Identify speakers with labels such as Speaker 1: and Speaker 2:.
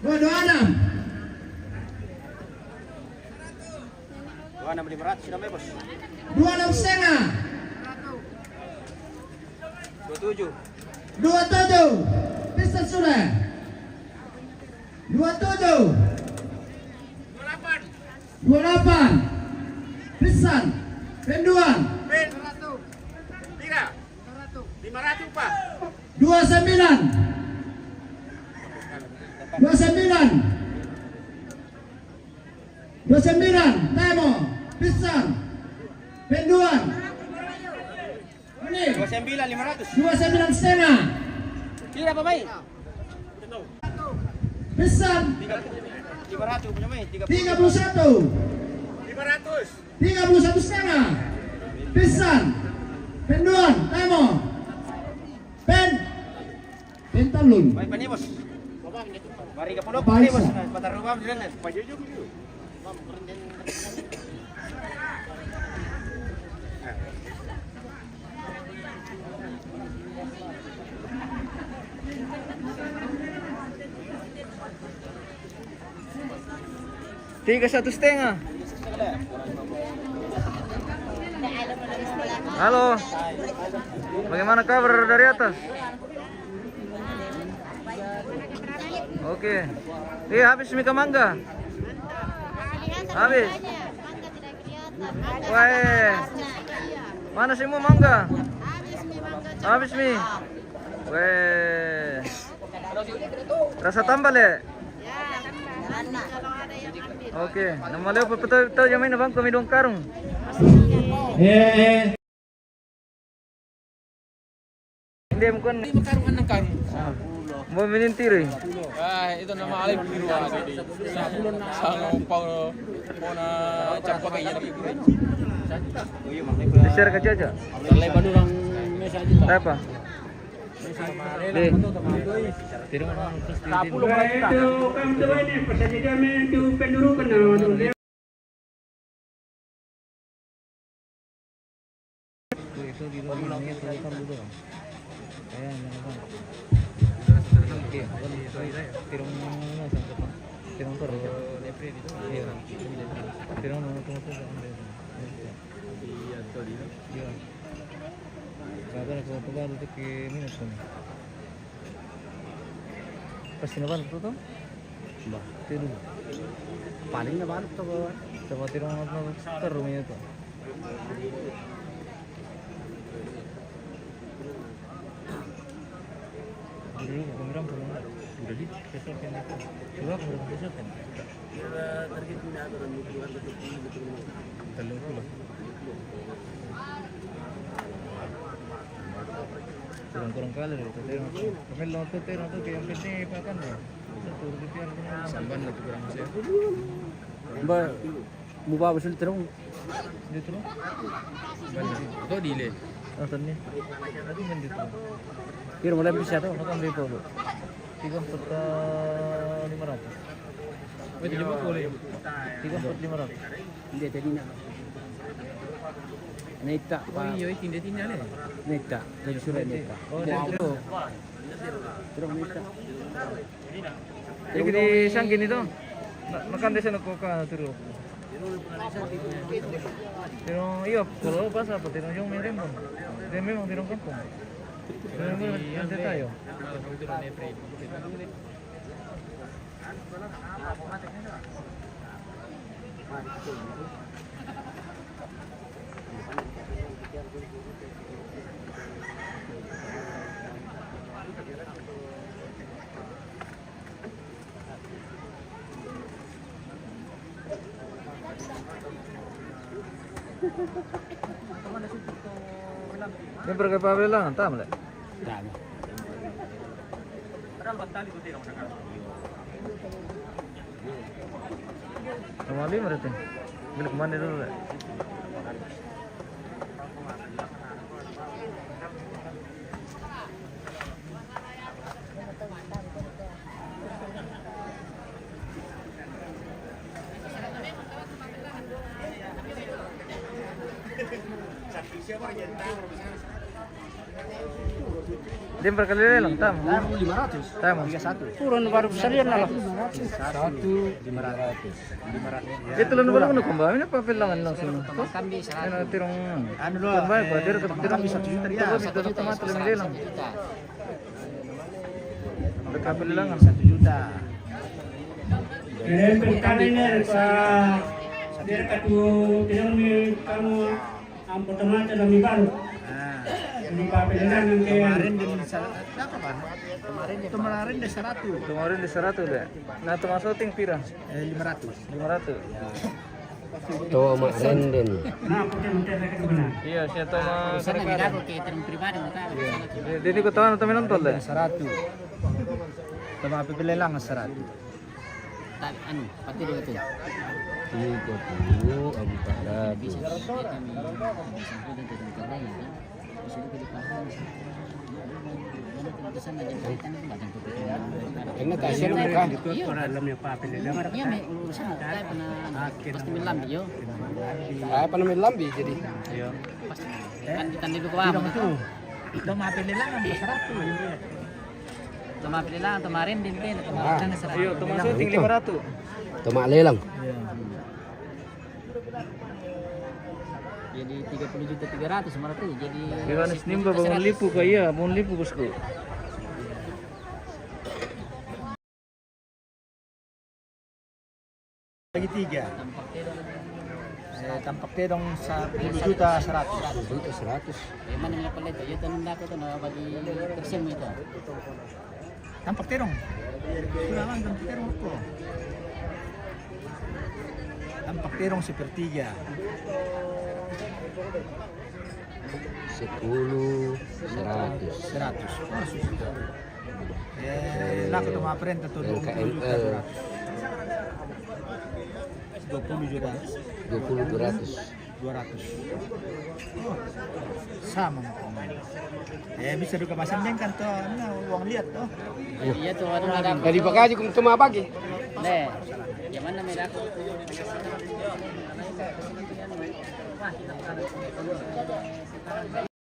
Speaker 1: 226.
Speaker 2: 26.500 sudah bos.
Speaker 1: 26 setengah.
Speaker 2: 27.
Speaker 1: 27. Piston sudah. 27. 28. Piston. Penduan.
Speaker 2: Pen 3. 500 Pak.
Speaker 1: 29. 29. 29. Temo. Piston. Penduan. Ini.
Speaker 2: 29.500.
Speaker 1: 29 setengah.
Speaker 2: Tidak apa baik?
Speaker 1: Piston.
Speaker 2: 500 punya mai.
Speaker 1: 31.
Speaker 2: 500.
Speaker 1: 31 setengah. Piston. Penduan. Temo. Pentalun.
Speaker 2: Baik pani bos. Mari ke pondok
Speaker 1: Baik,
Speaker 2: pani bos.
Speaker 1: Sir.
Speaker 2: Patar rumah jalan. Pajuju.
Speaker 3: Tiga 1,5. Halo. Bagaimana kabar dari atas? Oke. Habis Mika mangga. Habis. Wah. Mana sih mau mangga? Habis mi. Weh. Rasa tambal ya? Oke. Nama leo betul yang main bang kami dong karung. Hindi bukan.
Speaker 4: Hindi magkaroon ng karong.
Speaker 3: Mau menintiri.
Speaker 4: Ito na maalay biru agad. Sa pau na campa kaya na biru.
Speaker 3: Share ka aja.
Speaker 4: Talay ba lang mesa dito?
Speaker 3: Apa?
Speaker 4: Tiro mo na terus
Speaker 5: Itu kami tuh ini persajian itu pendurukan namanya.
Speaker 3: Itu di rumahnya tulisan dulu. Ayan, yan. Oke, tirong muna sa kapag. Tirong to. Iya. Tirong muna tunggu sa ande. Iya, tadi. Iya. Kabar ko to ba dito ke minutes ko. Pasti naman to to? Ba, tirong.
Speaker 2: Paling na ba to ba?
Speaker 3: Sa tirong na tarong ito. Dulu pemirang belum udah di besok kan itu dua belum besok kan target punya aturan bukan betul telur loh kurang kali loh tapi lo tuh kayak penting pakan loh satu rupiah samban itu kurang sih
Speaker 4: Ba mubaba sul terong.
Speaker 3: dito loh
Speaker 4: Ito dile.
Speaker 3: asan nih tadi kan dito
Speaker 4: Pero wala bisa to.
Speaker 3: Makan dito loh 3,500
Speaker 4: Pwede mo ko ulit.
Speaker 3: 3,500
Speaker 4: Hindi tadi na. Neta pa.
Speaker 3: oh iya hindi le
Speaker 4: Neta. Jadi surat neta.
Speaker 3: oh dito
Speaker 4: Terong neta.
Speaker 3: Jadi di sangkin itu makan desa nakuka turu. Tirong iya kalau pas apa tirong yung meron mo. Dia memang tirong kampung. Tirong mo nanti tayo. Siyempre kay Pablo lang, tama lang.
Speaker 4: Dami.
Speaker 3: Kamali mo rin. Bilik man dulu lah. Lempar kali lelang, tam.
Speaker 2: 500.
Speaker 3: Tam.
Speaker 2: 31. Turun baru salian lah. 500.
Speaker 3: Itu lalu baru kumbang. Ini apa pelangan langsung?
Speaker 2: Kami
Speaker 3: Ano tirong
Speaker 2: Ano doon?
Speaker 3: kumbang ba? Dire tirong
Speaker 2: 1 juta rin.
Speaker 3: Tapos ito na tomato lang lelang. Berkapil lang.
Speaker 2: 1 juta.
Speaker 5: Kalender dia katu kami kamu ang pertama dalam baru. Di papelan yang ke
Speaker 2: Kemarin din sa kapan? Kemarin din 100.
Speaker 3: Kemarin di 100 deh. Nah, termasuk ting pira?
Speaker 2: 500.
Speaker 3: 500.
Speaker 6: Ito marin din.
Speaker 5: Nah, puti-puti lagi ke mana?
Speaker 3: Iya, siya to ma
Speaker 7: Sana ginagawa catering pribadi mo tayo.
Speaker 3: Dini ko tahan to minantol deh.
Speaker 2: 100. Tumapipili lang ang 100.
Speaker 7: Ano, pati dito ito.
Speaker 6: 30, 400.
Speaker 7: Bisa kami bisa ko dito ng karaya. Bisa ko dito pa. Sana din kita ng batang puti.
Speaker 6: Ano tayo siya ka?
Speaker 5: Itu dalam yang papelan.
Speaker 7: Iya, may urusan tayo pa na pasti may lambi yo.
Speaker 6: Ay, pa namin lambi jadi.
Speaker 7: Kan kita dito ko amo.
Speaker 2: Tumapili lang ang 100.
Speaker 7: Tumapili lang tumarin din din tumapili na sa
Speaker 3: Iya, termasuk ting 500.
Speaker 6: Tuma lelang.
Speaker 7: Jadi 30 juta 300 sama tuh. Jadi
Speaker 3: Yohanes nimba bangun lipu kaya, bangun lipu bosku.
Speaker 2: Lagi 3. Tampak terong sa 10 juta 100.
Speaker 6: Itu 100.
Speaker 7: mana nila pala ito. Yung tanong dako to na bali persen mo ito.
Speaker 2: Tampak terong. Kailangan tampak terong ko. Tampak terong si Pertiga.
Speaker 6: 10, 100.
Speaker 2: 100. Oh, susunod. Lako tumaprenta to.
Speaker 6: LKML
Speaker 2: 20 juta.
Speaker 6: 20, 200.
Speaker 2: 200. Oh, sama mo kumain. Bisa juga pasang din kan to, ano, uang lihat to.
Speaker 7: Iya to ano na dako.
Speaker 6: Dari bagaji kung tumabagi.
Speaker 7: Le. Yaman na may dako. Wah, kita